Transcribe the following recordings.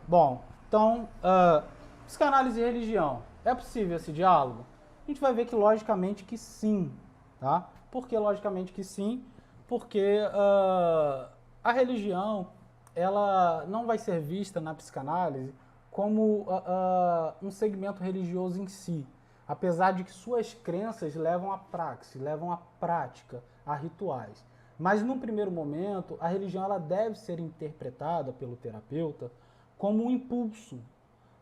Bom, então, psicanálise e religião, é possível esse diálogo? A gente vai ver que logicamente que sim, tá? Por que logicamente que sim? Porque a religião, ela não vai ser vista na psicanálise como um segmento religioso em si, apesar de que suas crenças levam à praxis, levam à prática, a rituais. Mas num primeiro momento, a religião ela deve ser interpretada pelo terapeuta como um impulso,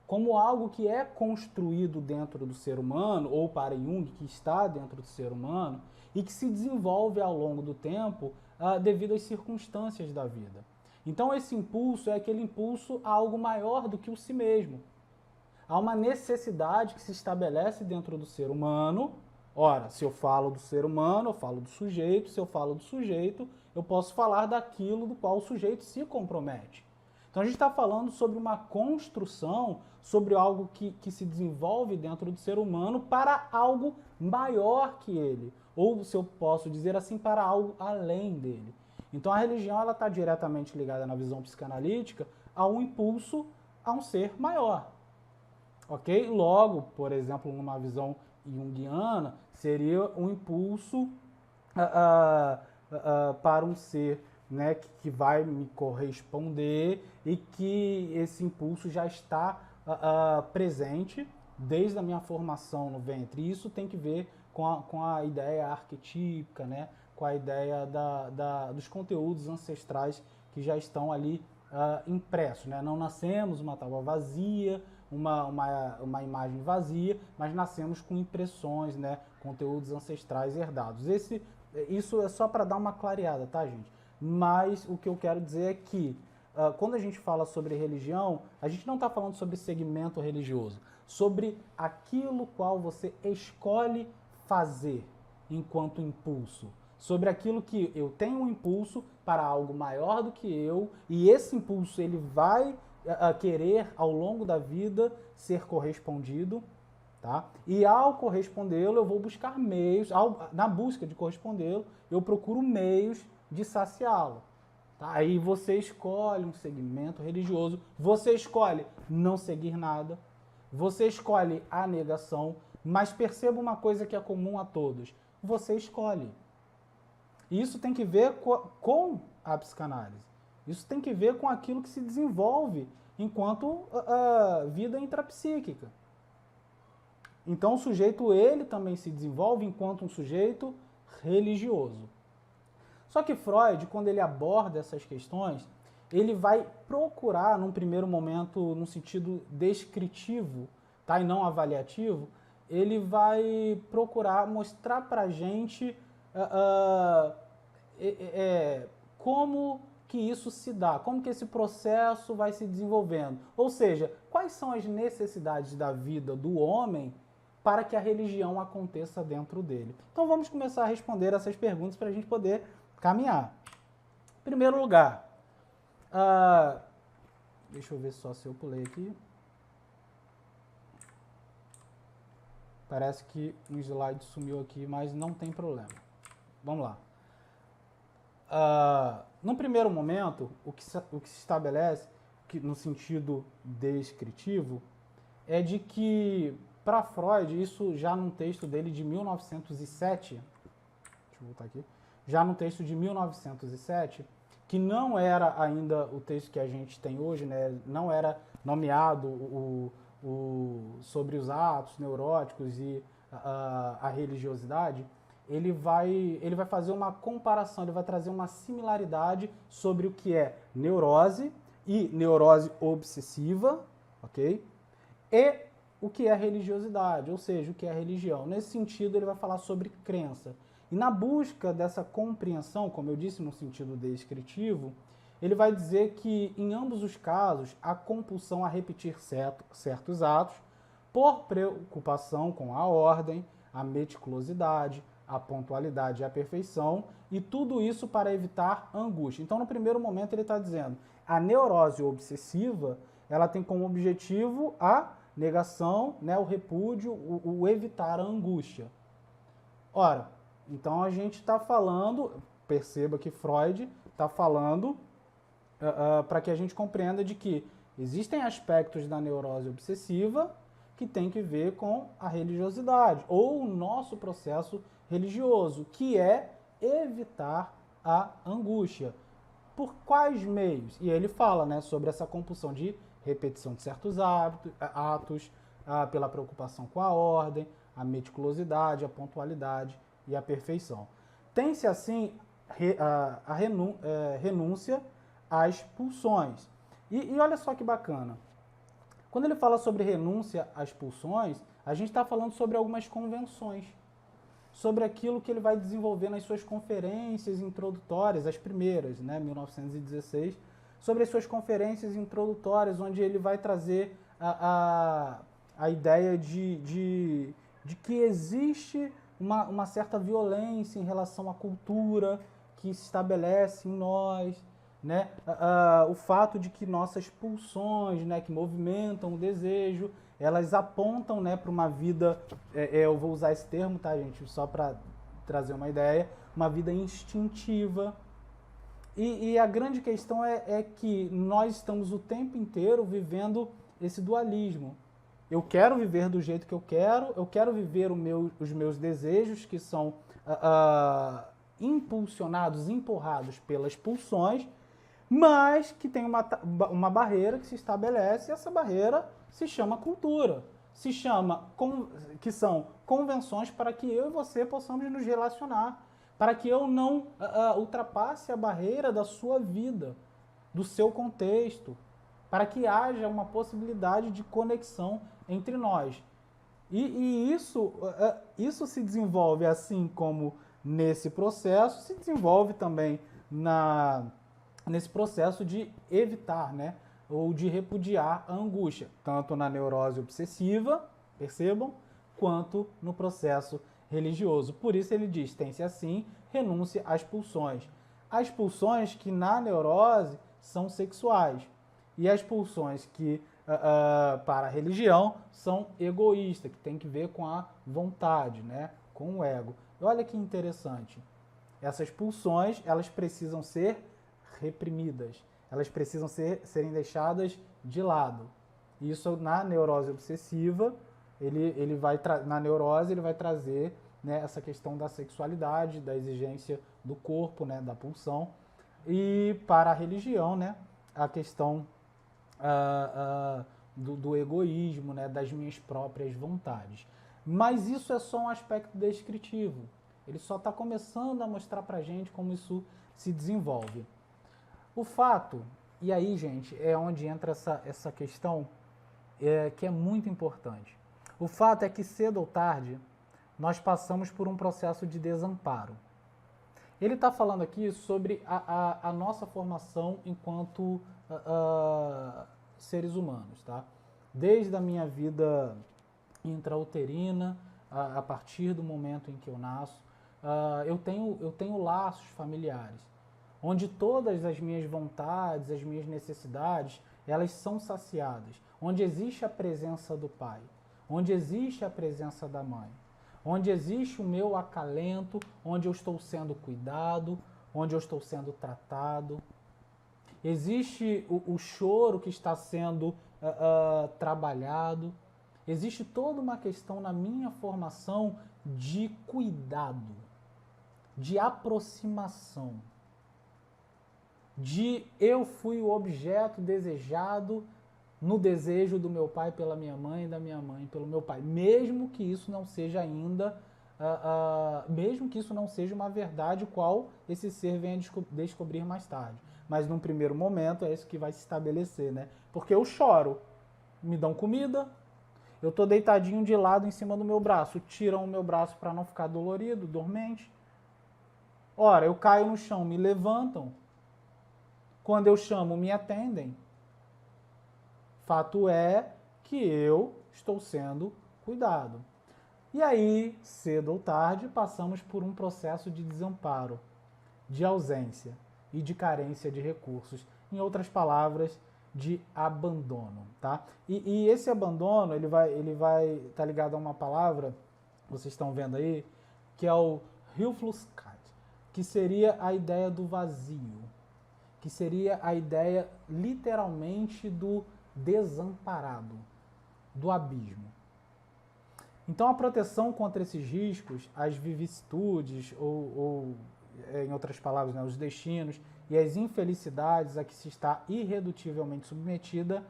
como algo que é construído dentro do ser humano, ou para Jung, que está dentro do ser humano, e que se desenvolve ao longo do tempo devido às circunstâncias da vida. Então, esse impulso é aquele impulso a algo maior do que o si mesmo. Há uma necessidade que se estabelece dentro do ser humano. Ora, se eu falo do ser humano, eu falo do sujeito. Se eu falo do sujeito, eu posso falar daquilo do qual o sujeito se compromete. Então a gente está falando sobre uma construção, sobre algo que se desenvolve dentro do ser humano para algo maior que ele. Ou, se eu posso dizer assim, para algo além dele. Então a religião ela está diretamente ligada na visão psicanalítica a um impulso a um ser maior. Ok? Logo, por exemplo, numa visão junguiana, seria um impulso para um ser, né, que vai me corresponder e que esse impulso já está presente desde a minha formação no ventre. Isso tem que ver com a ideia arquetípica, né, com a ideia dos conteúdos ancestrais que já estão ali impressos. Né? Não nascemos uma tábua vazia, uma imagem vazia, mas nascemos com impressões, né, conteúdos ancestrais herdados. Isso é só para dar uma clareada, tá, gente? Mas o que eu quero dizer é que quando a gente fala sobre religião, a gente não está falando sobre segmento religioso, sobre aquilo qual você escolhe fazer enquanto impulso, sobre aquilo que eu tenho um impulso para algo maior do que eu e esse impulso ele vai querer ao longo da vida ser correspondido. Tá? E ao correspondê-lo, eu vou buscar meios, na busca de correspondê-lo, eu procuro meios de saciá-lo. Tá? Aí você escolhe um segmento religioso, você escolhe não seguir nada, você escolhe a negação, mas perceba uma coisa que é comum a todos: você escolhe. E isso tem que ver com a psicanálise. Isso tem que ver com aquilo que se desenvolve enquanto vida intrapsíquica. Então o sujeito ele também se desenvolve enquanto um sujeito religioso. Só que Freud, quando ele aborda essas questões, ele vai procurar, num primeiro momento, no sentido descritivo, tá, e não avaliativo, ele vai procurar mostrar para a gente como que isso se dá, como que esse processo vai se desenvolvendo. Ou seja, quais são as necessidades da vida do homem para que a religião aconteça dentro dele. Então vamos começar a responder essas perguntas para a gente poder caminhar. Em primeiro lugar, deixa eu ver só se eu pulei aqui. Parece que um slide sumiu aqui, mas não tem problema. Vamos lá. No primeiro momento, o que se estabelece, no sentido descritivo, é de que, para Freud, isso já num texto dele de 1907, deixa eu voltar aqui, já no texto de 1907, que não era ainda o texto que a gente tem hoje, né? Não era nomeado sobre os atos neuróticos e a religiosidade, ele vai fazer uma comparação, ele vai trazer uma similaridade sobre o que é neurose e neurose obsessiva, ok? E o que é religiosidade, ou seja, o que é religião. Nesse sentido, ele vai falar sobre crença. E na busca dessa compreensão, como eu disse no sentido descritivo, ele vai dizer que, em ambos os casos, a compulsão a repetir certos atos, por preocupação com a ordem, a meticulosidade, a pontualidade e a perfeição, e tudo isso para evitar angústia. Então, no primeiro momento, ele está dizendo a neurose obsessiva, ela tem como objetivo a negação, né, o repúdio, o evitar a angústia. Ora, então a gente está falando, perceba que Freud está falando para que a gente compreenda de que Existem aspectos da neurose obsessiva que tem que ver com a religiosidade ou o nosso processo religioso, que é evitar a angústia. Por quais meios? E ele fala, né, sobre essa compulsão de repetição de certos atos, pela preocupação com a ordem, a meticulosidade, a pontualidade e a perfeição. Tem-se, assim, a renúncia às pulsões. E olha só que bacana. Quando ele fala sobre renúncia às pulsões, a gente está falando sobre algumas convenções, sobre aquilo que ele vai desenvolver nas suas conferências introdutórias, as primeiras, né, 1916, sobre as suas conferências introdutórias, onde ele vai trazer a ideia de que existe uma certa violência em relação à cultura que se estabelece em nós, né? O fato de que nossas pulsões, né, que movimentam o desejo, elas apontam, né, para uma vida, eu vou usar esse termo, tá, gente, só para trazer uma ideia, uma vida instintiva. E a grande questão é que nós estamos o tempo inteiro vivendo esse dualismo. Eu quero viver do jeito que eu quero viver os meus desejos, que são impulsionados, empurrados pelas pulsões, mas que tem uma barreira que se estabelece, e essa barreira se chama cultura, que são convenções para que eu e você possamos nos relacionar, para que eu não ultrapasse a barreira da sua vida, do seu contexto, para que haja uma possibilidade de conexão entre nós. E isso se desenvolve, assim como nesse processo, se desenvolve também nesse processo de evitar, né, ou de repudiar a angústia, tanto na neurose obsessiva, percebam, quanto no processo religioso. Por isso ele diz, tem-se assim, renúncia às pulsões. As pulsões que na neurose são sexuais e as pulsões que para a religião são egoístas, que tem que ver com a vontade, né, com o ego. E olha que interessante, essas pulsões, elas precisam ser reprimidas, elas precisam serem deixadas de lado. Isso na neurose obsessiva, na neurose ele vai trazer, né, essa questão da sexualidade, da exigência do corpo, né, da pulsão, e para a religião, né, a questão do egoísmo, né, das minhas próprias vontades. Mas isso é só um aspecto descritivo. Ele só está começando a mostrar para a gente como isso se desenvolve. O fato, e aí, gente, é onde entra essa questão que é muito importante. O fato é que cedo ou tarde nós passamos por um processo de desamparo. Ele está falando aqui sobre a nossa formação enquanto seres humanos, tá? Desde a minha vida intrauterina, a partir do momento em que eu nasço, eu tenho laços familiares, onde todas as minhas vontades, as minhas necessidades, elas são saciadas, onde existe a presença do pai, onde existe a presença da mãe, onde existe o meu acalento, onde eu estou sendo cuidado, onde eu estou sendo tratado. Existe o choro que está sendo trabalhado. Existe toda uma questão na minha formação de cuidado, de aproximação, de eu fui o objeto desejado no desejo do meu pai pela minha mãe e da minha mãe pelo meu pai, mesmo que isso não seja ainda, mesmo que isso não seja uma verdade qual esse ser venha descobrir mais tarde. Mas num primeiro momento é isso que vai se estabelecer, né? Porque eu choro, me dão comida, eu estou deitadinho de lado em cima do meu braço, tiram o meu braço para não ficar dolorido, dormente. Ora, eu caio no chão, me levantam. Quando eu chamo, me atendem. Fato é que eu estou sendo cuidado. E aí, cedo ou tarde, passamos por um processo de desamparo, de ausência e de carência de recursos. Em outras palavras, de abandono, tá? E esse abandono, ele vai estar ligado a uma palavra, vocês estão vendo aí, que é o Hilflosigkeit, que seria a ideia do vazio, que seria a ideia, literalmente, do desamparado do abismo. Então, a proteção contra esses riscos, as vicissitudes, ou em outras palavras, né, os destinos e as infelicidades a que se está irredutivelmente submetida,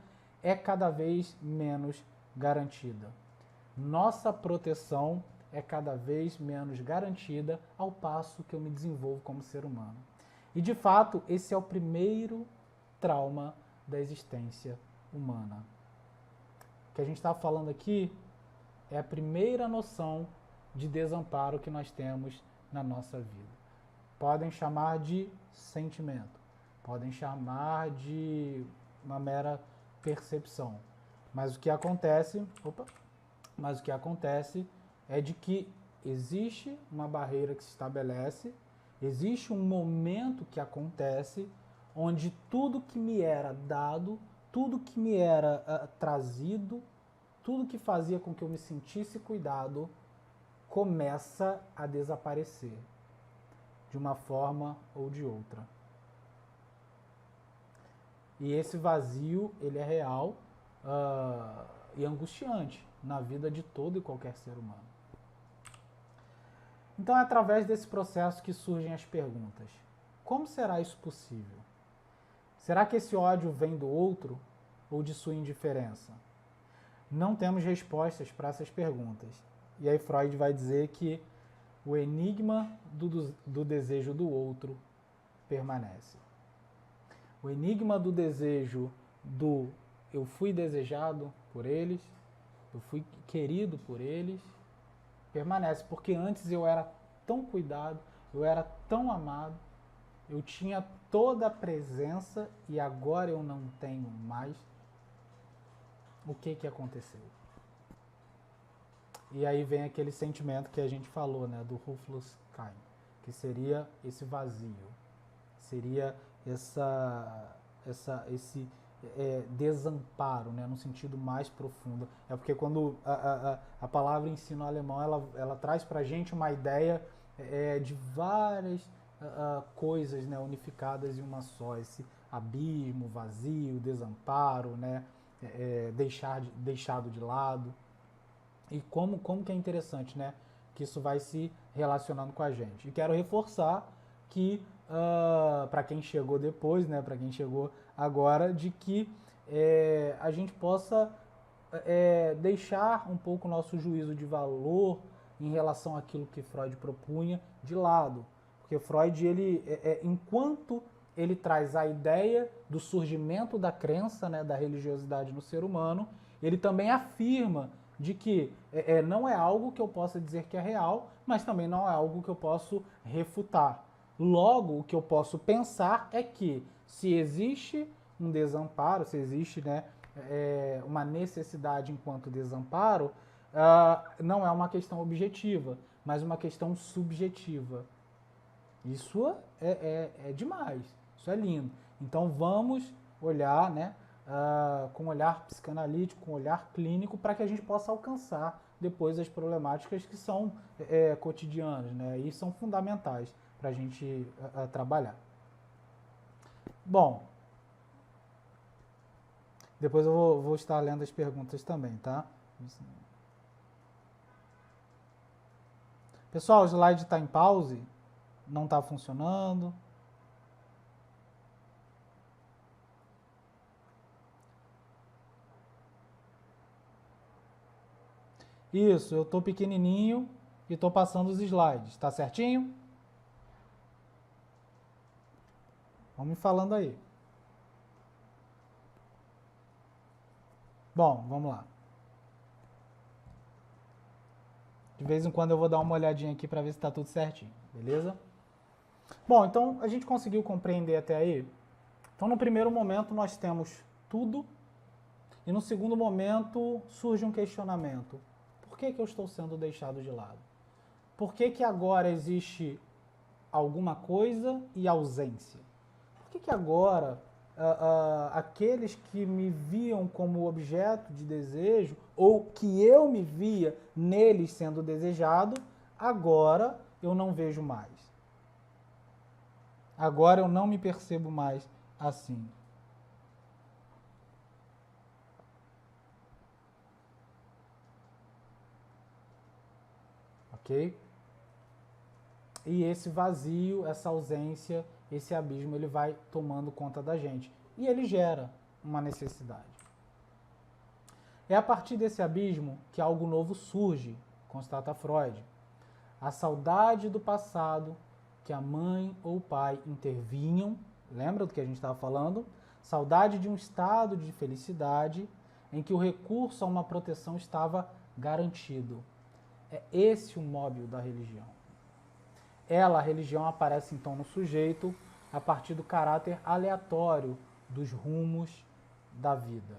é cada vez menos garantida. Nossa proteção é cada vez menos garantida ao passo que eu me desenvolvo como ser humano. E, de fato, esse é o primeiro trauma da existência humana. O que a gente está falando aqui é a primeira noção de desamparo que nós temos na nossa vida. Podem chamar de sentimento, podem chamar de uma mera percepção. Mas o que acontece, é de que existe uma barreira que se estabelece, existe um momento que acontece onde tudo que me era dado, tudo que me era trazido, tudo que fazia com que eu me sentisse cuidado, começa a desaparecer, de uma forma ou de outra. E esse vazio, ele é real e angustiante na vida de todo e qualquer ser humano. Então é através desse processo que surgem as perguntas. Como será isso possível? Será que esse ódio vem do outro ou de sua indiferença? Não temos respostas para essas perguntas. E aí Freud vai dizer que o enigma do desejo do outro permanece. O enigma do desejo do eu fui desejado por eles, eu fui querido por eles, permanece. Porque antes eu era tão cuidado, eu era tão amado, eu tinha toda a presença e agora eu não tenho mais. O que aconteceu? E aí vem aquele sentimento que a gente falou, né, do Hofloskeim, que seria esse vazio, seria esse desamparo, né, no sentido mais profundo. É porque quando a palavra ensino alemão, ela traz para a gente uma ideia de várias coisas, né, unificadas em uma só, esse abismo, vazio, desamparo, né, deixado de lado. E como que é interessante, né, que isso vai se relacionando com a gente. E quero reforçar que, para quem chegou depois, né, para quem chegou agora, de que a gente possa deixar um pouco o nosso juízo de valor em relação àquilo que Freud propunha de lado. Porque Freud, enquanto ele traz a ideia do surgimento da crença, né, da religiosidade no ser humano, ele também afirma de que não é algo que eu possa dizer que é real, mas também não é algo que eu posso refutar. Logo, o que eu posso pensar é que se existe um desamparo, se existe, né, uma necessidade enquanto desamparo, não é uma questão objetiva, mas uma questão subjetiva. Isso é demais, isso é lindo. Então vamos olhar, né, com um olhar psicanalítico, com um olhar clínico, para que a gente possa alcançar depois as problemáticas que são cotidianas, né, e são fundamentais para a gente trabalhar. Bom, depois eu vou estar lendo as perguntas também, tá? Pessoal, o slide está em pause, não está funcionando. Isso, eu estou pequenininho e estou passando os slides, tá certinho? Vão me falando aí. Bom, vamos lá. De vez em quando eu vou dar uma olhadinha aqui para ver se está tudo certinho, beleza? Bom, então a gente conseguiu compreender até aí? Então no primeiro momento nós temos tudo e no segundo momento surge um questionamento. Por que eu estou sendo deixado de lado? Por que agora existe alguma coisa e ausência? Por que agora aqueles que me viam como objeto de desejo, ou que eu me via neles sendo desejado, agora eu não vejo mais? Agora eu não me percebo mais assim. ok? E esse vazio, essa ausência, esse abismo, ele vai tomando conta da gente. E ele gera uma necessidade. É a partir desse abismo que algo novo surge, constata Freud. A saudade do passado, que a mãe ou o pai intervinham, lembra do que a gente estava falando? Saudade de um estado de felicidade em que o recurso a uma proteção estava garantido. É esse o móvel da religião. Ela, a religião, aparece então no sujeito a partir do caráter aleatório dos rumos da vida.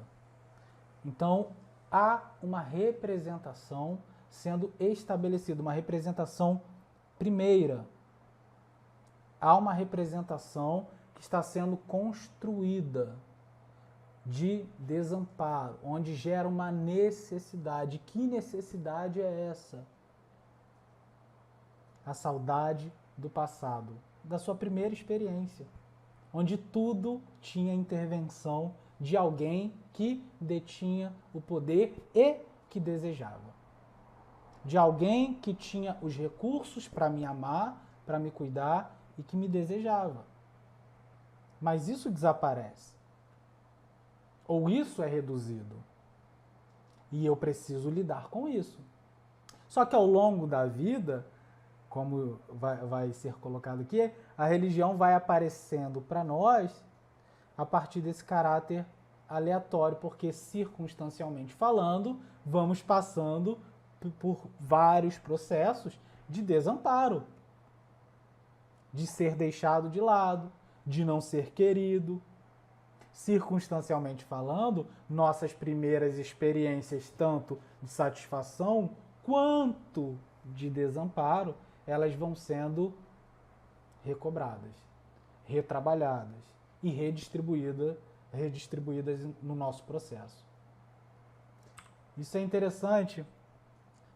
Então, há uma representação sendo estabelecida, uma representação primeira. Há uma representação que está sendo construída de desamparo, onde gera uma necessidade. Que necessidade é essa? A saudade do passado, da sua primeira experiência, onde tudo tinha intervenção de alguém que detinha o poder e que desejava. De alguém que tinha os recursos para me amar, para me cuidar e que me desejava. Mas isso desaparece. Ou isso é reduzido. E eu preciso lidar com isso. Só que ao longo da vida, como vai ser colocado aqui, a religião vai aparecendo para nós a partir desse caráter aleatório, porque circunstancialmente falando, vamos passando por vários processos de desamparo, de ser deixado de lado, de não ser querido. Circunstancialmente falando, nossas primeiras experiências, tanto de satisfação quanto de desamparo, elas vão sendo recobradas, retrabalhadas e redistribuídas no nosso processo. Isso é interessante,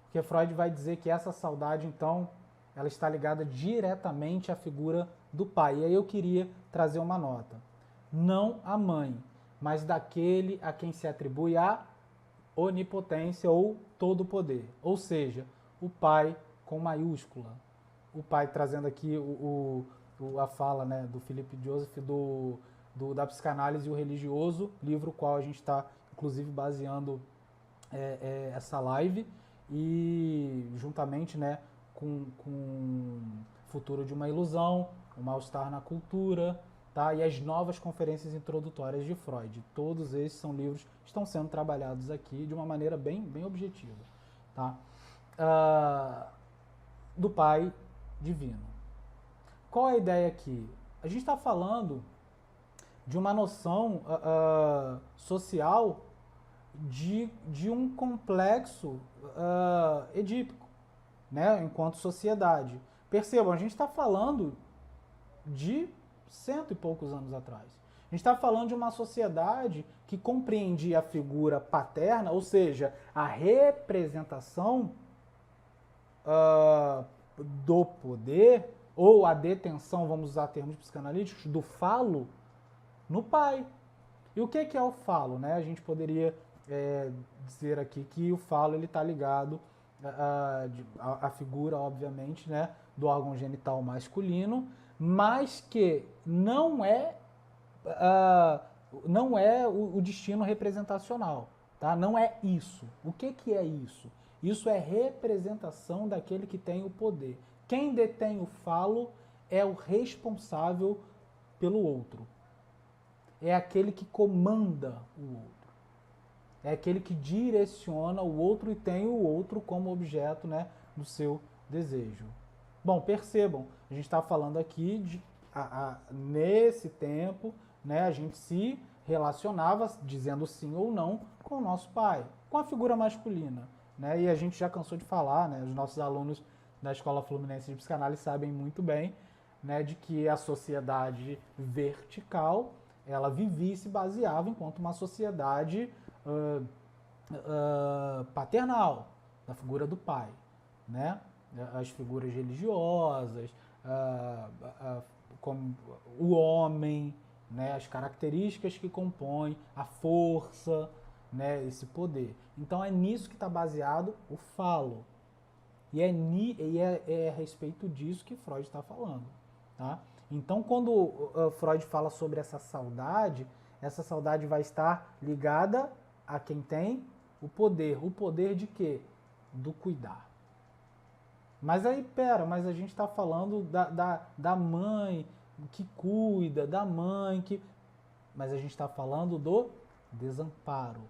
porque Freud vai dizer que essa saudade, então, ela está ligada diretamente à figura do pai. E aí eu queria trazer uma nota. Não a mãe, mas daquele a quem se atribui a onipotência ou todo o poder. Ou seja, o pai com maiúscula. O pai trazendo aqui a fala, né, do Philip Joseph da Psicanálise e o Religioso, livro qual a gente está, inclusive, baseando essa live, e juntamente, né, com Futuro de uma Ilusão, O Mal-Estar na Cultura, tá? E as novas conferências introdutórias de Freud. Todos esses são livros que estão sendo trabalhados aqui de uma maneira bem objetiva. Tá? Do Pai Divino. Qual é a ideia aqui? A gente está falando de uma noção social de um complexo edípico, né, enquanto sociedade. Percebam, a gente está falando de 100 e poucos anos atrás. A gente está falando de uma sociedade que compreendia a figura paterna, ou seja, a representação do poder, ou a detenção, vamos usar termos psicanalíticos, do falo no pai. E o que é o falo? Né? A gente poderia dizer aqui que o falo está ligado à figura, obviamente, né, do órgão genital masculino, mas que não é o destino representacional, tá? Não é isso. O que é isso? Isso é representação daquele que tem o poder. Quem detém o falo é o responsável pelo outro. É aquele que comanda o outro. É aquele que direciona o outro e tem o outro como objeto, né, do seu desejo. Bom, percebam, a gente está falando aqui de nesse tempo, né, a gente se relacionava, dizendo sim ou não, com o nosso pai, com a figura masculina. Né, e a gente já cansou de falar, né, os nossos alunos da Escola Fluminense de Psicanálise sabem muito bem, né, de que a sociedade vertical, ela vivia e se baseava enquanto uma sociedade paternal, da figura do pai, né? As figuras religiosas, como o homem, né? As características que compõem a força, né? Esse poder. Então é nisso que está baseado o falo. E é a respeito disso que Freud está falando. Tá? Então, quando Freud fala sobre essa saudade vai estar ligada a quem tem o poder. O poder de quê? Do cuidar. Mas aí, mas a gente está falando da mãe que cuida, da mãe que... Mas a gente está falando do desamparo,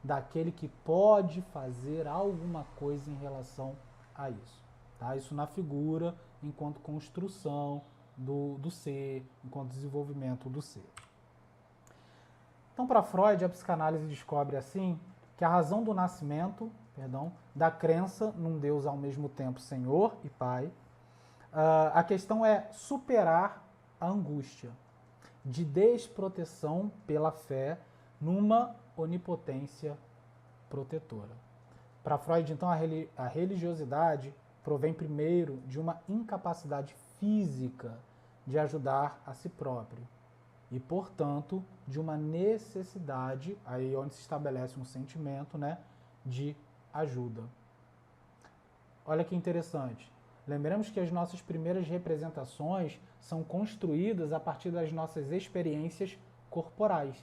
daquele que pode fazer alguma coisa em relação a isso. Tá? Isso na figura, enquanto construção do ser, enquanto desenvolvimento do ser. Então, para Freud, a psicanálise descobre assim que a razão do nascimento, da crença num Deus ao mesmo tempo Senhor e Pai, a questão é superar a angústia de desproteção pela fé numa onipotência protetora. Para Freud, então, a religiosidade provém primeiro de uma incapacidade física de ajudar a si próprio e, portanto, de uma necessidade, aí onde se estabelece um sentimento, né, de ajuda. Olha que interessante. Lembramos que as nossas primeiras representações são construídas a partir das nossas experiências corporais,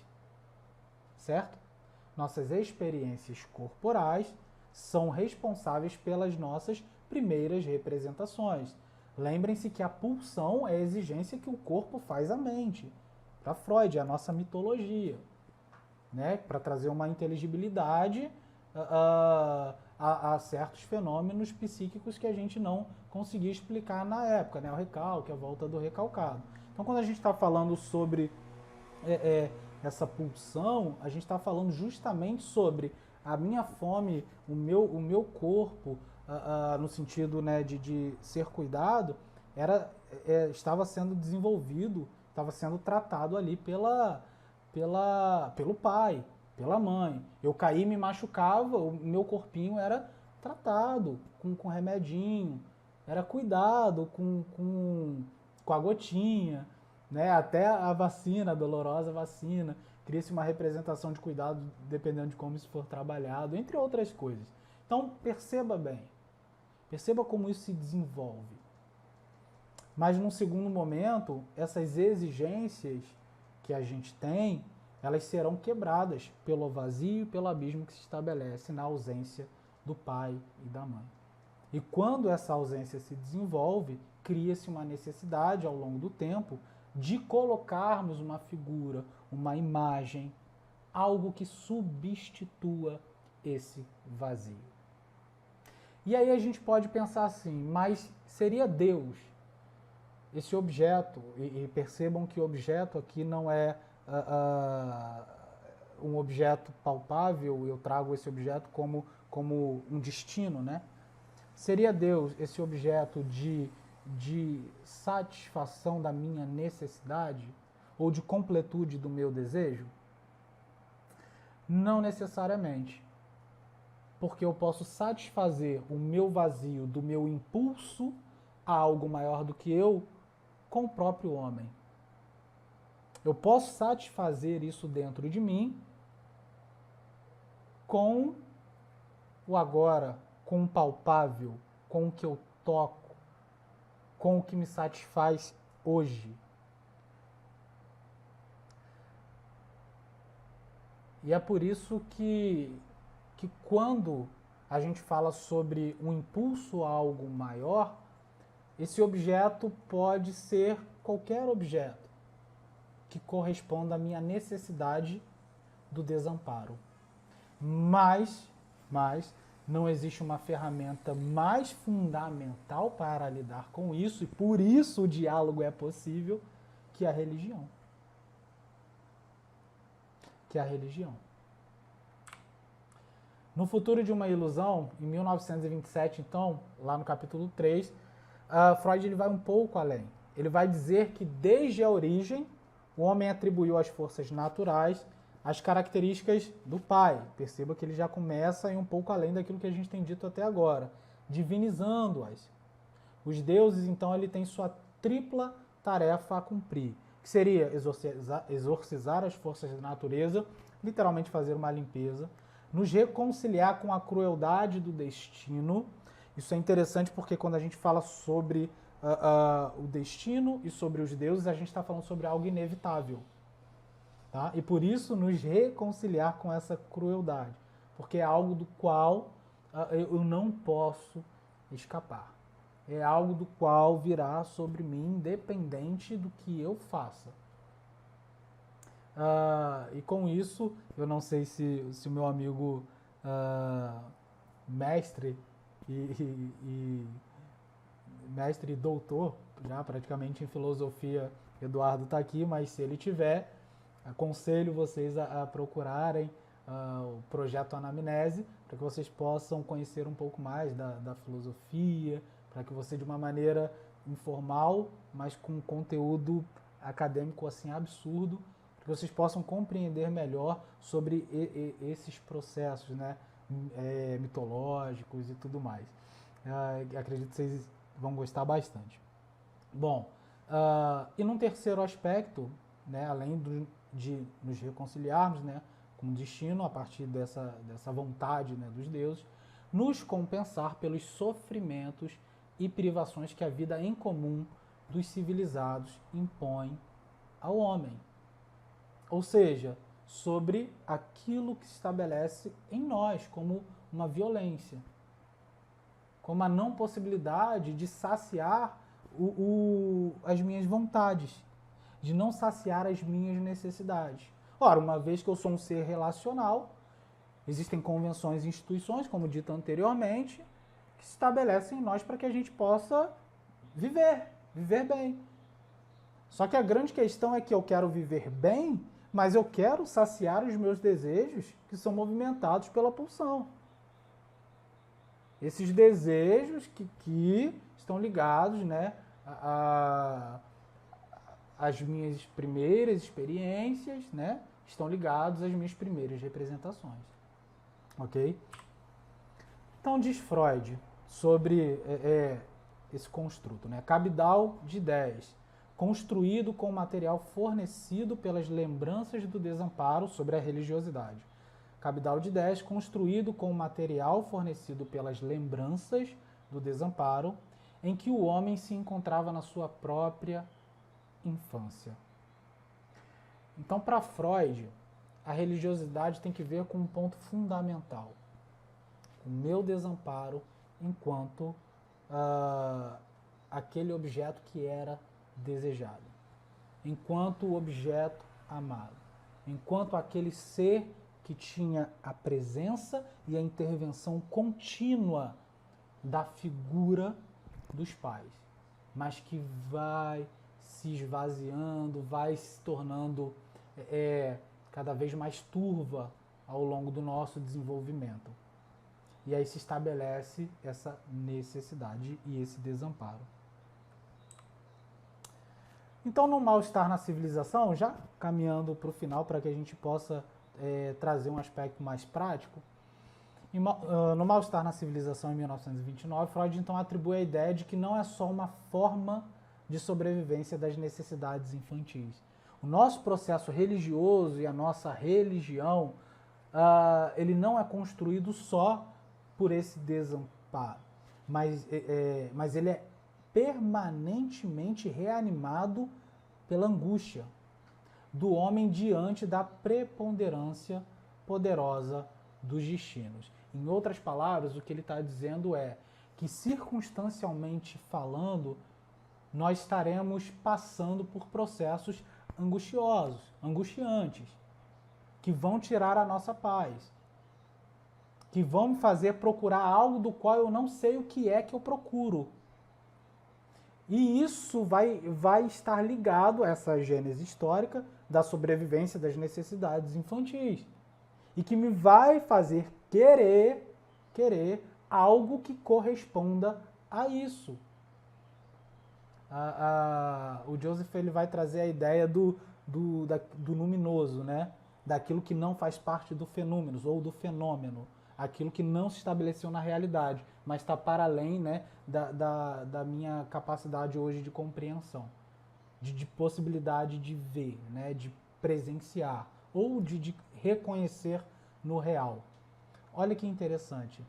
certo? Nossas experiências corporais são responsáveis pelas nossas primeiras representações. Lembrem-se que a pulsão é a exigência que o corpo faz à mente. Para Freud, é a nossa mitologia, né? Para trazer uma inteligibilidade a certos fenômenos psíquicos que a gente não conseguia explicar na época, né? O recalque, a volta do recalcado. Então, quando a gente está falando sobre essa pulsão, a gente está falando justamente sobre a minha fome, o meu corpo, no sentido, né, de ser cuidado, estava sendo desenvolvido, estava sendo tratado ali pelo pai, pela mãe. Eu caí, me machucava, o meu corpinho era tratado com remedinho, era cuidado com a gotinha, né? Até a vacina, a dolorosa vacina, cria-se uma representação de cuidado dependendo de como isso for trabalhado, entre outras coisas. Então, perceba bem, perceba como isso se desenvolve. Mas, num segundo momento, essas exigências que a gente tem, elas serão quebradas pelo vazio e pelo abismo que se estabelece na ausência do pai e da mãe. E quando essa ausência se desenvolve, cria-se uma necessidade ao longo do tempo de colocarmos uma figura, uma imagem, algo que substitua esse vazio. E aí a gente pode pensar assim, mas seria Deus esse objeto? E percebam que o objeto aqui não é um objeto palpável, eu trago esse objeto como um destino, né? Seria Deus esse objeto de satisfação da minha necessidade ou de completude do meu desejo? Não necessariamente, porque eu posso satisfazer o meu vazio do meu impulso a algo maior do que eu com o próprio homem. Eu posso satisfazer isso dentro de mim com o agora, com o palpável, com o que eu toco, com o que me satisfaz hoje. E é por isso que quando a gente fala sobre um impulso a algo maior, esse objeto pode ser qualquer objeto que corresponda à minha necessidade do desamparo. Mas não existe uma ferramenta mais fundamental para lidar com isso, e por isso o diálogo é possível, que a religião. No Futuro de uma Ilusão, em 1927, então, lá no capítulo 3, Freud ele vai um pouco além. Ele vai dizer que desde a origem, o homem atribuiu às forças naturais as características do pai. Perceba que ele já começa a ir um pouco além daquilo que a gente tem dito até agora, divinizando-as. Os deuses, então, ele tem sua tripla tarefa a cumprir, que seria exorcizar as forças da natureza, literalmente fazer uma limpeza, nos reconciliar com a crueldade do destino Isso é interessante porque quando a gente fala sobre o destino e sobre os deuses, a gente está falando sobre algo inevitável. Tá? E por isso nos reconciliar com essa crueldade. Porque é algo do qual eu não posso escapar. É algo do qual virá sobre mim, independente do que eu faça. E com isso, eu não sei se o meu amigo mestre e mestre e doutor, já praticamente em filosofia, Eduardo está aqui, mas se ele tiver, aconselho vocês a procurarem o projeto Anamnese, para que vocês possam conhecer um pouco mais da filosofia, para que você, de uma maneira informal, mas com conteúdo acadêmico assim absurdo, para que vocês possam compreender melhor sobre esses processos, né, mitológicos e tudo mais. Acredito que vocês vão gostar bastante. Bom, e num terceiro aspecto, né, além de nos reconciliarmos, né, com o destino a partir dessa vontade, né, dos deuses, nos compensar pelos sofrimentos e privações que a vida em comum dos civilizados impõe ao homem. Ou seja, sobre aquilo que se estabelece em nós como uma violência, como a não possibilidade de saciar as minhas vontades, de não saciar as minhas necessidades. Ora, uma vez que eu sou um ser relacional, existem convenções e instituições, como dito anteriormente, que se estabelecem em nós para que a gente possa viver bem. Só que a grande questão é que eu quero viver bem, mas eu quero saciar os meus desejos que são movimentados pela pulsão. Esses desejos que estão ligados, né, às minhas primeiras experiências, né, estão ligados às minhas primeiras representações. Ok? Então diz Freud sobre esse construto, né? Cabidal de ideias, construído com material fornecido pelas lembranças do desamparo sobre a religiosidade. Cabidal de ideias construído com material fornecido pelas lembranças do desamparo em que o homem se encontrava na sua própria infância. Então, para Freud, a religiosidade tem que ver com um ponto fundamental. O meu desamparo enquanto aquele objeto que era desejado. Enquanto objeto amado. Enquanto aquele ser que tinha a presença e a intervenção contínua da figura dos pais, mas que vai se esvaziando, vai se tornando cada vez mais turva ao longo do nosso desenvolvimento. E aí se estabelece essa necessidade e esse desamparo. Então, no mal-estar na civilização, já caminhando para o final para que a gente possa trazer um aspecto mais prático, no mal-estar na civilização em 1929, Freud então atribui a ideia de que não é só uma forma de sobrevivência das necessidades infantis. O nosso processo religioso e a nossa religião, ele não é construído só por esse desamparo, mas ele é permanentemente reanimado pela angústia do homem diante da preponderância poderosa dos destinos. Em outras palavras, o que ele está dizendo é que, circunstancialmente falando, nós estaremos passando por processos angustiosos, angustiantes, que vão tirar a nossa paz, que vão me fazer procurar algo do qual eu não sei o que é que eu procuro. E isso vai estar ligado a essa gênese histórica da sobrevivência das necessidades infantis. E que me vai fazer querer algo que corresponda a isso. O Joseph ele vai trazer a ideia do luminoso, né? Daquilo que não faz parte do fenômeno ou do fenômeno. Aquilo que não se estabeleceu na realidade, mas está para além, né, da minha capacidade hoje de compreensão, de possibilidade de ver, né, de presenciar ou de reconhecer no real. Olha que interessante.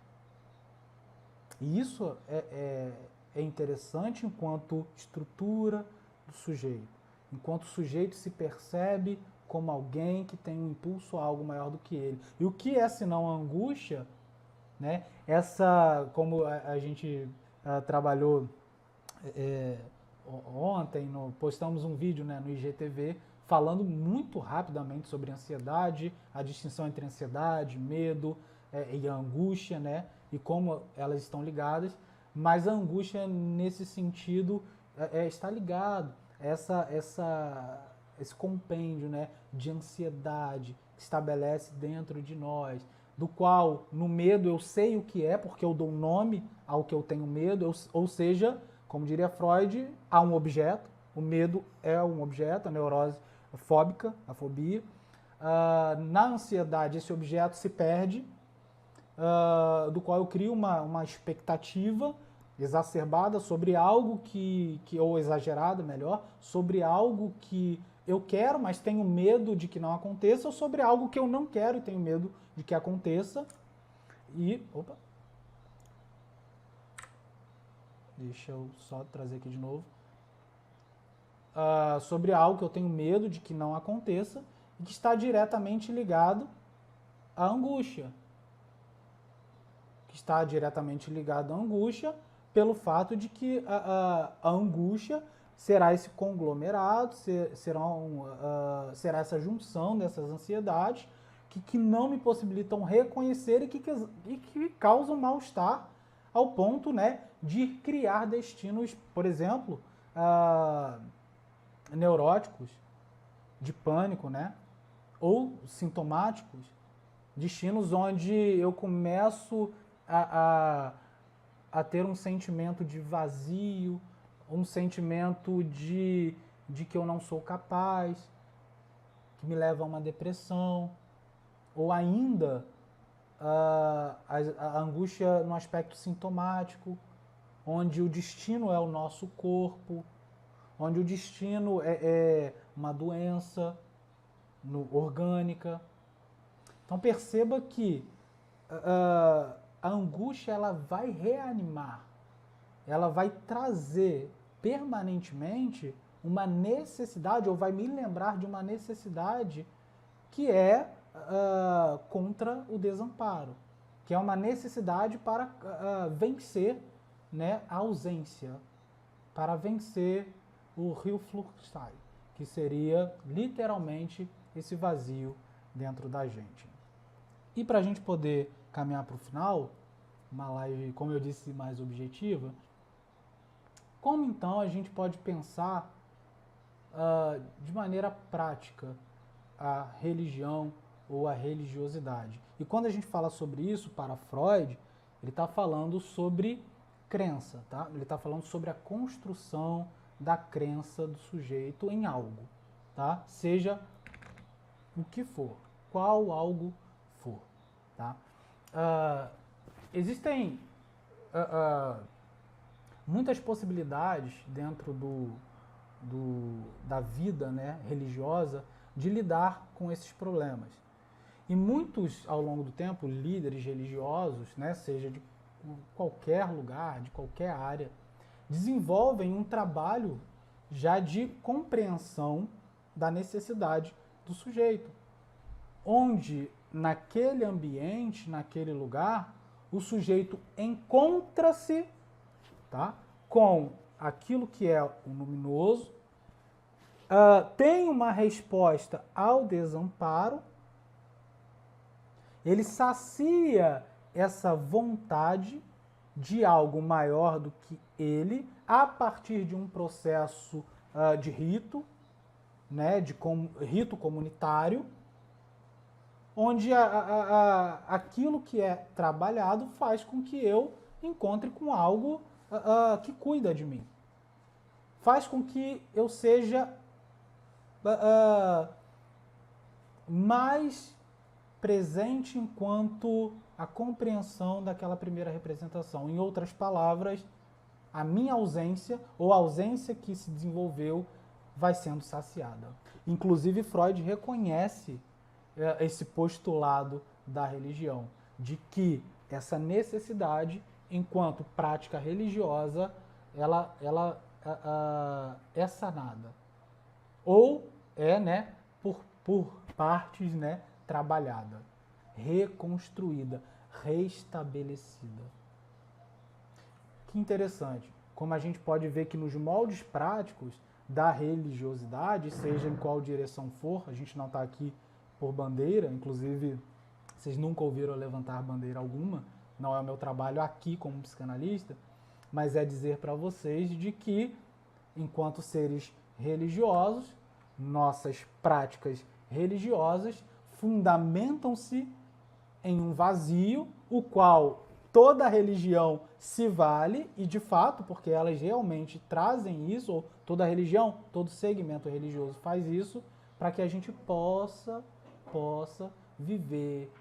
E isso é interessante enquanto estrutura do sujeito. Enquanto o sujeito se percebe como alguém que tem um impulso a algo maior do que ele. E o que é senão a angústia, né? Como a gente trabalhou ontem, postamos um vídeo, né, no IGTV, falando muito rapidamente sobre ansiedade, a distinção entre ansiedade, medo e a angústia, né, e como elas estão ligadas, mas a angústia nesse sentido está ligado a esse compêndio, né, de ansiedade que estabelece dentro de nós, do qual no medo eu sei o que é, porque eu dou nome ao que eu tenho medo, ou seja, como diria Freud, há um objeto, o medo é um objeto, a neurose fóbica, a fobia. Na ansiedade, esse objeto se perde, do qual eu crio uma expectativa exacerbada sobre algo ou exagerada, melhor, sobre algo que eu quero, mas tenho medo de que não aconteça, ou sobre algo que eu não quero e tenho medo de que aconteça. Deixa eu só trazer aqui de novo. Sobre algo que eu tenho medo de que não aconteça e que está diretamente ligado à angústia. Que está diretamente ligado à angústia pelo fato de que a angústia será esse conglomerado, será essa junção dessas ansiedades que não me possibilitam reconhecer e que causam mal-estar ao ponto, né, de criar destinos, por exemplo, neuróticos, de pânico, né, ou sintomáticos, destinos onde eu começo a ter um sentimento de vazio, um sentimento de que eu não sou capaz, que me leva a uma depressão, ou ainda a angústia no aspecto sintomático, onde o destino é o nosso corpo, onde o destino é uma doença orgânica. Então perceba que a angústia ela vai reanimar, ela vai trazer permanentemente uma necessidade, ou vai me lembrar de uma necessidade que é contra o desamparo, que é uma necessidade para vencer, né, a ausência, para vencer o Hilflosigkeit, que seria literalmente esse vazio dentro da gente. E para a gente poder caminhar para o final, uma live, como eu disse, mais objetiva, como então a gente pode pensar de maneira prática a religião ou a religiosidade? E quando a gente fala sobre isso, para Freud, ele está falando sobre crença, tá? Ele está falando sobre a construção da crença do sujeito em algo, tá? Seja o que for, qual algo for, tá? Existem muitas possibilidades dentro da vida, né, religiosa de lidar com esses problemas. E muitos, ao longo do tempo, líderes religiosos, né, seja de qualquer lugar, de qualquer área, desenvolvem um trabalho já de compreensão da necessidade do sujeito, onde naquele ambiente, naquele lugar, o sujeito encontra-se, tá, com aquilo que é o luminoso, tem uma resposta ao desamparo, ele sacia essa vontade de algo maior do que ele a partir de um processo de rito, né, de rito comunitário, onde aquilo que é trabalhado faz com que eu encontre com algo que cuida de mim. Faz com que eu seja mais presente enquanto a compreensão daquela primeira representação. Em outras palavras, a minha ausência ou a ausência que se desenvolveu vai sendo saciada. Inclusive, Freud reconhece esse postulado da religião, de que essa necessidade enquanto prática religiosa, ela é sanada. Ou é, né, por partes, né, trabalhada, reconstruída, restabelecida. Que interessante, como a gente pode ver que nos moldes práticos da religiosidade, seja em qual direção for, a gente não está aqui por bandeira, inclusive vocês nunca ouviram eu levantar bandeira alguma, não é o meu trabalho aqui como psicanalista, mas é dizer para vocês de que, enquanto seres religiosos, nossas práticas religiosas fundamentam-se em um vazio, o qual toda religião se vale, e de fato, porque elas realmente trazem isso, ou toda religião, todo segmento religioso faz isso, para que a gente possa viver,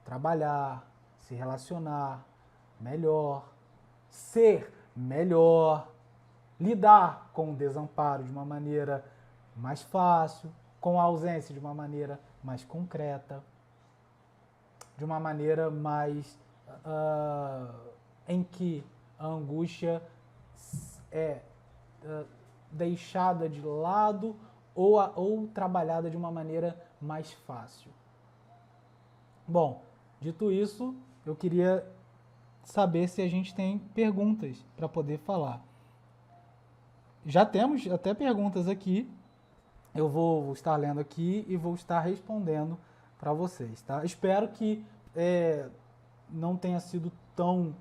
trabalhar, se relacionar melhor, ser melhor, lidar com o desamparo de uma maneira mais fácil, com a ausência de uma maneira mais concreta, de uma maneira mais em que a angústia é deixada de lado ou trabalhada de uma maneira mais fácil. Bom, dito isso, eu queria saber se a gente tem perguntas para poder falar. Já temos até perguntas aqui. Eu vou estar lendo aqui e vou estar respondendo para vocês, tá? Espero que não tenha sido tão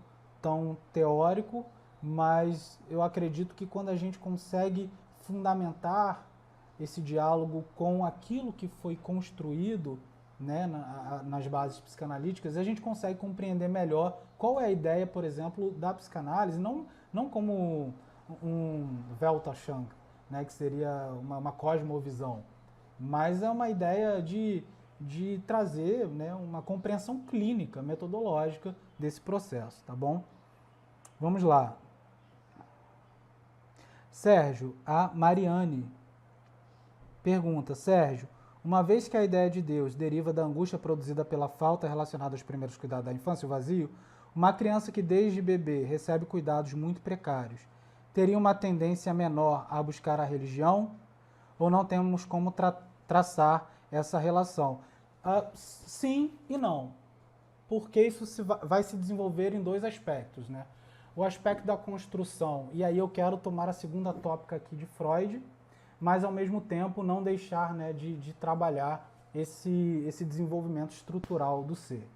teórico, mas eu acredito que quando a gente consegue fundamentar esse diálogo com aquilo que foi construído, né, nas bases psicanalíticas, a gente consegue compreender melhor qual é a ideia, por exemplo, da psicanálise, não como um Weltanschauung, né, que seria uma cosmovisão, mas é uma ideia de trazer, né, uma compreensão clínica, metodológica desse processo, tá bom? Vamos lá. Sérgio, a Mariane pergunta: Sérgio, uma vez que a ideia de Deus deriva da angústia produzida pela falta relacionada aos primeiros cuidados da infância, o vazio, uma criança que desde bebê recebe cuidados muito precários, teria uma tendência menor a buscar a religião? Ou não temos como traçar essa relação? Sim e não, porque isso vai se desenvolver em dois aspectos, né? O aspecto da construção, e aí eu quero tomar a segunda tópica aqui de Freud, mas ao mesmo tempo não deixar, né, de trabalhar esse desenvolvimento estrutural do ser,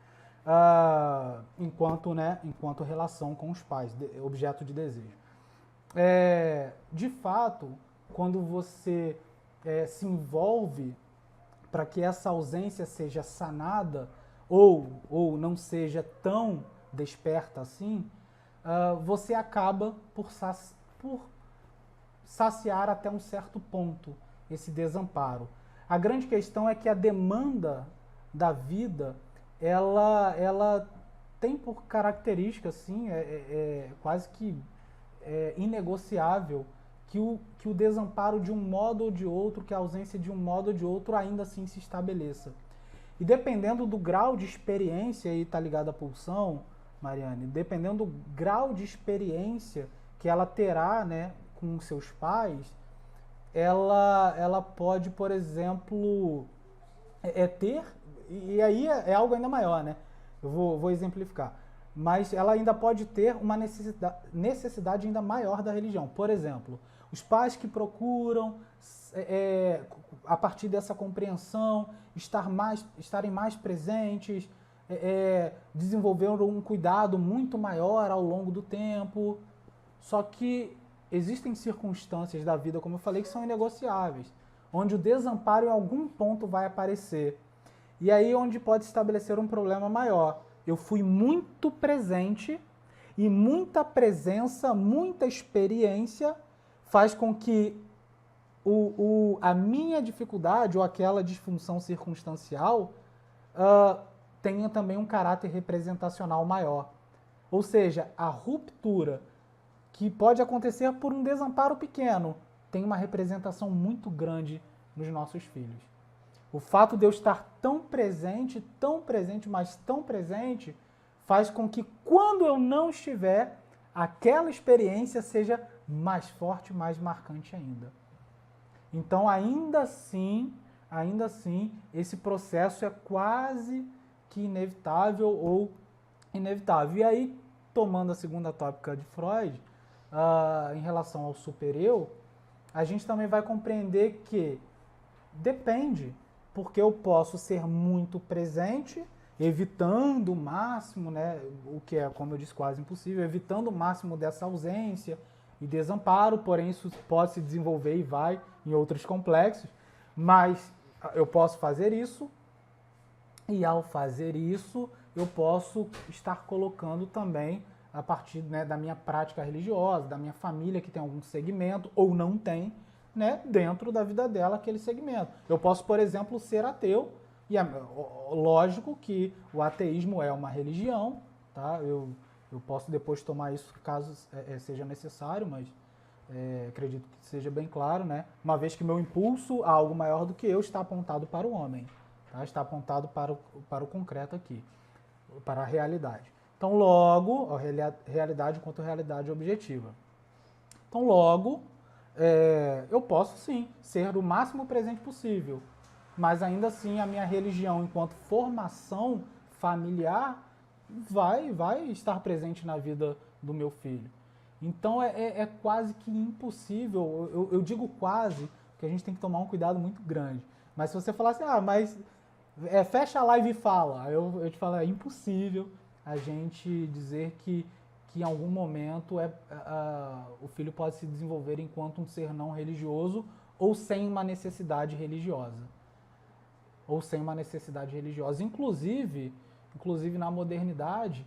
enquanto relação com os pais, objeto de desejo. De fato, quando você se envolve para que essa ausência seja sanada ou não seja tão desperta assim, você acaba por saciar até um certo ponto esse desamparo. A grande questão é que a demanda da vida, ela tem por característica, assim, quase que inegociável, que o desamparo de um modo ou de outro, que a ausência de um modo ou de outro ainda assim se estabeleça. E dependendo do grau de experiência, aí está ligado à pulsão, Mariane, dependendo do grau de experiência que ela terá, né, com seus pais, ela pode, por exemplo, ter, e aí é algo ainda maior, né? Eu vou exemplificar. Mas ela ainda pode ter uma necessidade ainda maior da religião. Por exemplo, os pais que procuram, a partir dessa compreensão, estarem mais presentes, desenvolveram um cuidado muito maior ao longo do tempo. Só que existem circunstâncias da vida, como eu falei, que são inegociáveis, onde o desamparo em algum ponto vai aparecer. E aí onde pode estabelecer um problema maior. Eu fui muito presente e muita presença, muita experiência faz com que a minha dificuldade ou aquela disfunção circunstancial tenha também um caráter representacional maior. Ou seja, a ruptura que pode acontecer por um desamparo pequeno tem uma representação muito grande nos nossos filhos. O fato de eu estar tão presente, mas tão presente, faz com que quando eu não estiver, aquela experiência seja mais forte, mais marcante ainda. Então, ainda assim, esse processo é quase que inevitável ou inevitável. E aí, tomando a segunda tópica de Freud, em relação ao supereu, a gente também vai compreender que depende, porque eu posso ser muito presente, evitando o máximo, né, o que é, como eu disse, quase impossível, evitando o máximo dessa ausência e desamparo, porém isso pode se desenvolver e vai em outros complexos, mas eu posso fazer isso, e ao fazer isso, eu posso estar colocando também, a partir, né, da minha prática religiosa, da minha família que tem algum segmento, ou não tem, né, dentro da vida dela aquele segmento. Eu posso, por exemplo, ser ateu, e é lógico que o ateísmo é uma religião, tá? Eu posso depois tomar isso caso seja necessário, mas acredito que seja bem claro, né? Uma vez que meu impulso a algo maior do que eu está apontado para o homem, tá? Está apontado para o concreto aqui, para a realidade. Então, logo, a realidade enquanto realidade objetiva. Então, logo, eu posso sim ser o máximo presente possível, mas ainda assim a minha religião enquanto formação familiar vai estar presente na vida do meu filho. Então é quase que impossível, eu digo quase, porque a gente tem que tomar um cuidado muito grande. Mas se você falar assim, mas fecha a live e fala, eu te falo, é impossível a gente dizer que em algum momento o filho pode se desenvolver enquanto um ser não religioso ou sem uma necessidade religiosa. Inclusive na modernidade,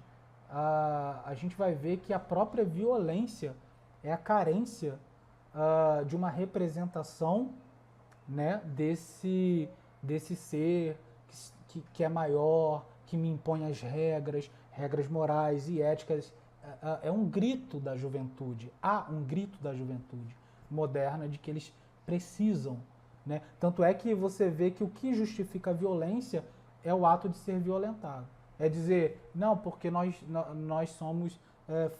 a gente vai ver que a própria violência é a carência de uma representação, né, desse ser que é maior, que me impõe as regras morais e éticas. É um grito da juventude, há um grito da juventude moderna de que eles precisam, né? Tanto é que você vê que o que justifica a violência é o ato de ser violentado. É dizer, não, porque nós somos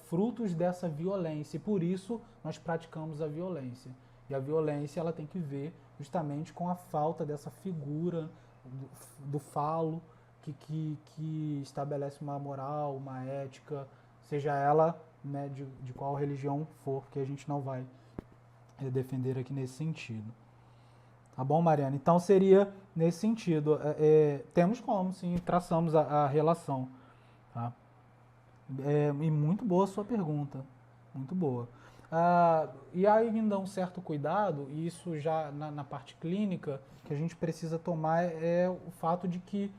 frutos dessa violência e por isso nós praticamos a violência. E a violência ela tem que ver justamente com a falta dessa figura do falo que estabelece uma moral, uma ética, seja ela, né, de qual religião for, que a gente não vai defender aqui nesse sentido. Tá bom, Mariana? Então seria nesse sentido. Temos como, sim, traçamos a relação. Tá? E muito boa a sua pergunta. Muito boa. E ainda um certo cuidado, e isso já na parte clínica, que a gente precisa tomar é o fato de que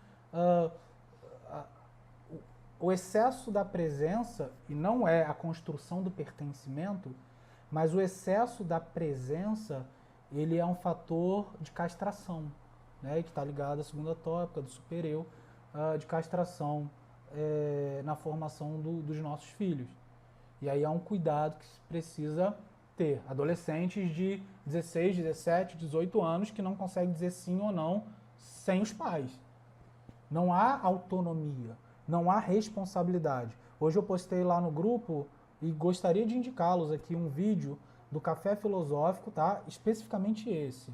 o excesso da presença, e não é a construção do pertencimento, mas o excesso da presença, ele é um fator de castração, né, que está ligado à segunda tópica do supereu, de castração na formação dos nossos filhos. E aí há um cuidado que se precisa ter. Adolescentes de 16, 17, 18 anos que não conseguem dizer sim ou não sem os pais. Não há autonomia, não há responsabilidade. Hoje eu postei lá no grupo e gostaria de indicá-los aqui um vídeo do Café Filosófico, tá? Especificamente esse,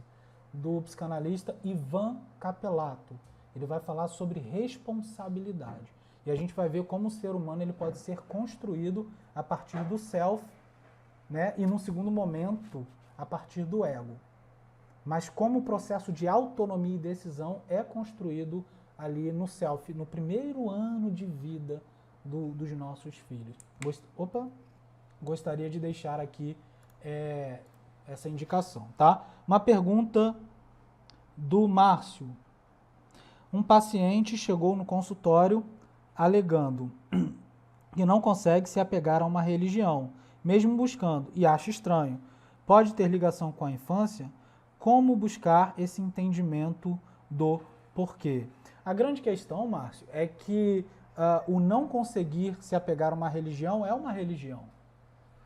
do psicanalista Ivan Capelato. Ele vai falar sobre responsabilidade. E a gente vai ver como o ser humano ele pode ser construído a partir do self, né? E num segundo momento, a partir do ego. Mas como o processo de autonomia e decisão é construído ali no self, no primeiro ano de vida dos nossos filhos. Gostaria de deixar aqui essa indicação, tá? Uma pergunta do Márcio. Um paciente chegou no consultório alegando que não consegue se apegar a uma religião, mesmo buscando, e acha estranho. Pode ter ligação com a infância? Como buscar esse entendimento do porquê? A grande questão, Márcio, é que o não conseguir se apegar a uma religião é uma religião.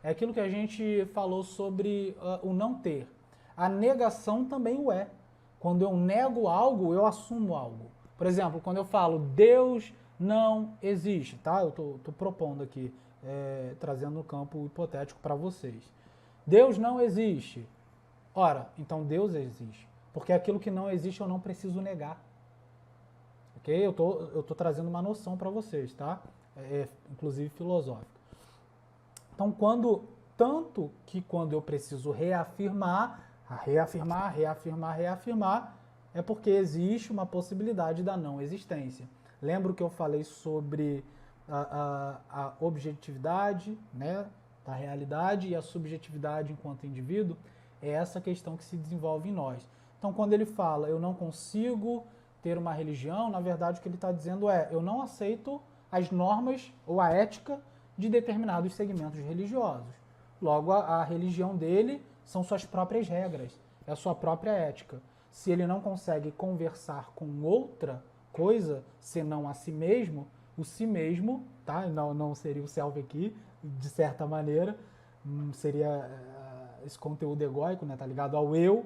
É aquilo que a gente falou sobre o não ter. A negação também o é. Quando eu nego algo, eu assumo algo. Por exemplo, quando eu falo Deus não existe, tá? Eu tô propondo aqui, trazendo no campo hipotético para vocês. Deus não existe. Ora, então Deus existe. Porque aquilo que não existe eu não preciso negar. Ok? Eu tô trazendo uma noção para vocês, tá? Inclusive filosófica. Então, tanto que quando eu preciso reafirmar, é porque existe uma possibilidade da não existência. Lembro que eu falei sobre a objetividade, né, da realidade e a subjetividade enquanto indivíduo? É essa questão que se desenvolve em nós. Então, quando ele fala, eu não consigo ter uma religião, na verdade o que ele está dizendo é, eu não aceito as normas ou a ética de determinados segmentos religiosos. Logo, a religião dele são suas próprias regras, é a sua própria ética. Se ele não consegue conversar com outra coisa, senão a si mesmo, o si mesmo, tá? Não seria o self aqui, de certa maneira, seria esse conteúdo egóico, né? Tá ligado ao eu.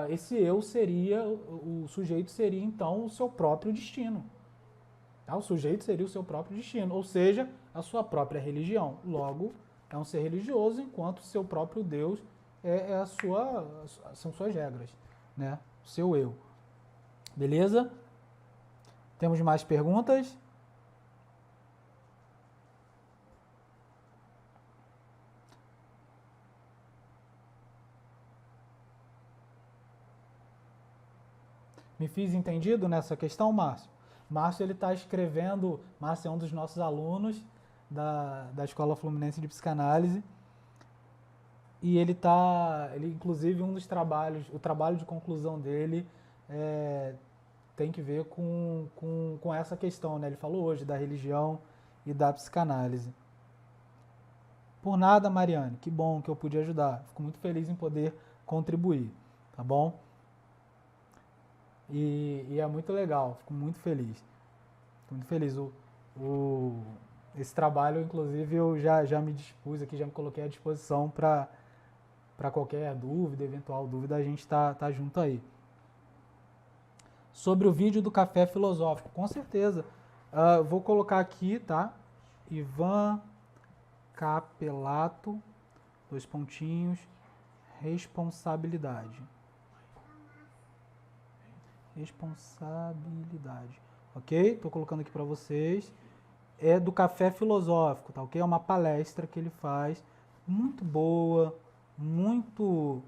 Esse eu seria, o sujeito seria então o seu próprio destino. Tá? O sujeito seria o seu próprio destino, ou seja, a sua própria religião. Logo, é um ser religioso, enquanto o seu próprio Deus são suas regras, né? O seu eu. Beleza? Temos mais perguntas? Me fiz entendido nessa questão, Márcio? Márcio, ele está escrevendo, Márcio é um dos nossos alunos da Escola Fluminense de Psicanálise, e ele inclusive, um dos trabalhos, o trabalho de conclusão dele tem que ver com essa questão, né? Ele falou hoje da religião e da psicanálise. Por nada, Mariane, que bom que eu pude ajudar. Fico muito feliz em poder contribuir, tá bom? E é muito legal, fico muito feliz. Fico muito feliz. Esse trabalho, inclusive, eu já me dispus aqui, já me coloquei à disposição para qualquer dúvida, eventual dúvida, a gente tá junto aí. Sobre o vídeo do café filosófico, com certeza. Vou colocar aqui, tá? Ivan Capelato, 2 pontinhos, responsabilidade. Responsabilidade. Ok? Tô colocando aqui para vocês. É do café filosófico, tá ok? É uma palestra que ele faz, muito boa, muito...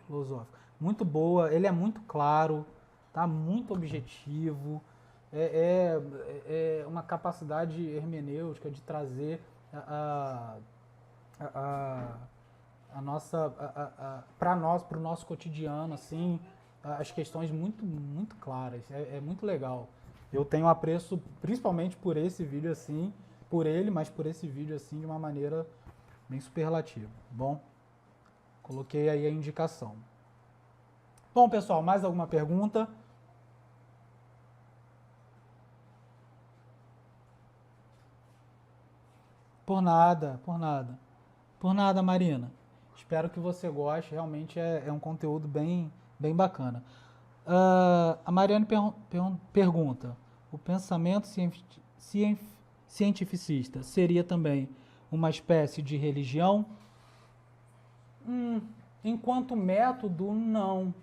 filosófico. Muito boa, ele é muito claro, tá? Muito objetivo, é uma capacidade hermenêutica de trazer a nossa, para o nosso cotidiano, assim, as questões muito claras, é muito legal. Eu tenho apreço principalmente por esse vídeo, assim, por ele, mas por esse vídeo, assim, de uma maneira bem superlativa, tá bom? Coloquei aí a indicação. Bom, pessoal, mais alguma pergunta? Por nada, por nada. Por nada, Marina. Espero que você goste, realmente é um conteúdo bem bacana. A Mariane pergunta, o pensamento cientificista seria também uma espécie de religião? Enquanto método, não.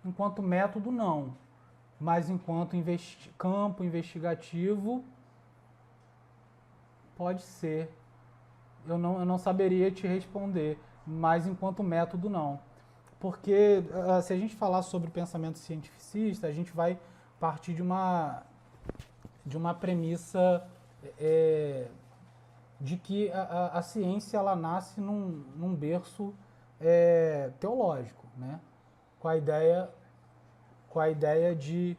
Enquanto método, não. Mas enquanto campo investigativo, pode ser. Eu não saberia te responder, mas enquanto método, não. Porque se a gente falar sobre pensamento cientificista, a gente vai partir de uma premissa de que a ciência ela nasce num berço teológico, né? Com a ideia de...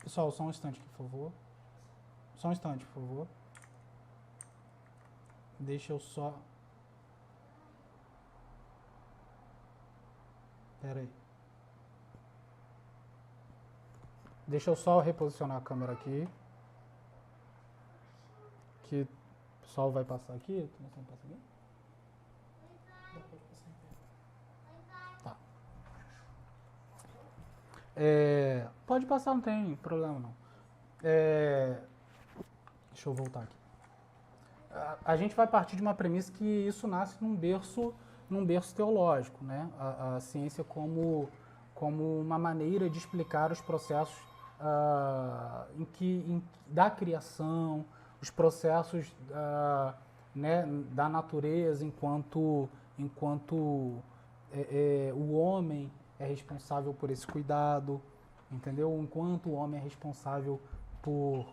Pessoal, só um instante aqui, por favor. Só um instante, por favor. Deixa eu só... Pera aí. Deixa eu só reposicionar a câmera aqui. Que o pessoal vai passar aqui. Não passa aqui? Tá. Pode passar, não tem problema não. É, deixa eu voltar aqui. A gente vai partir de uma premissa que isso nasce num berço teológico, né? A ciência como uma maneira de explicar os processos da criação, os processos né, da natureza enquanto o homem é responsável por esse cuidado, entendeu? Enquanto o homem é responsável por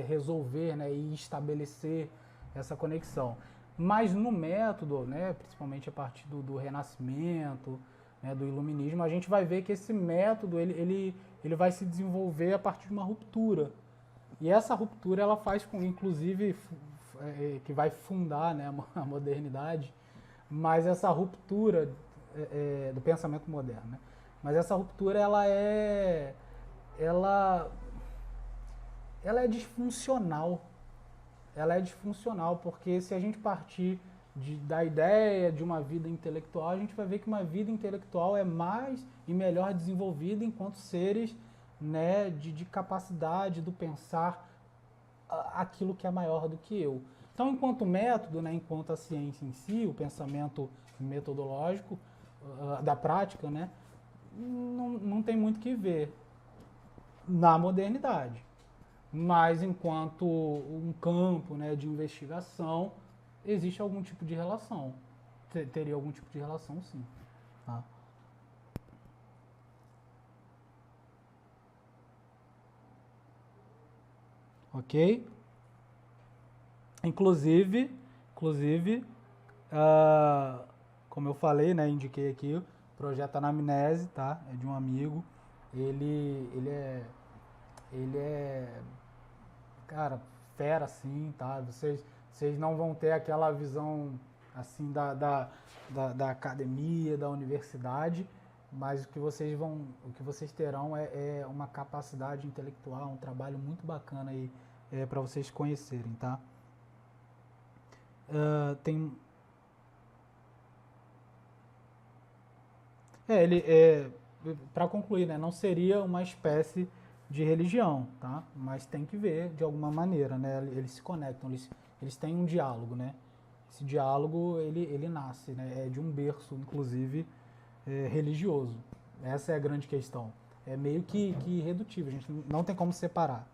resolver, né, e estabelecer essa conexão. Mas no método, né, principalmente a partir do Renascimento, né, do Iluminismo, a gente vai ver que esse método ele vai se desenvolver a partir de uma ruptura. E essa ruptura ela faz com, inclusive, que vai fundar, né, a modernidade, mas essa ruptura do pensamento moderno, né? Mas essa ruptura ela ela é disfuncional. Ela é disfuncional porque se a gente partir da ideia de uma vida intelectual, a gente vai ver que uma vida intelectual é mais e melhor desenvolvida enquanto seres, né, de capacidade do pensar aquilo que é maior do que eu. Então, enquanto método, né, enquanto a ciência em si, o pensamento metodológico da prática, né, não tem muito o que ver na modernidade. Mas enquanto um campo, né, de investigação, existe algum tipo de relação. Teria algum tipo de relação, sim. Tá? Ok? Inclusive, ah, como eu falei, né, indiquei aqui, o projeto Anamnese, tá? É de um amigo. Ele é, cara, fera, assim, tá? Vocês não vão ter aquela visão, assim, da academia, da universidade, mas o que vocês terão é uma capacidade intelectual, um trabalho muito bacana aí para vocês conhecerem, tá? Tem, ele para concluir, né, não seria uma espécie de religião, tá? Mas tem que ver de alguma maneira, né? Eles se conectam, eles têm um diálogo, né? Esse diálogo ele nasce, né? É de um berço, inclusive religioso. Essa é a grande questão. É meio que irredutível, a gente não tem como separar.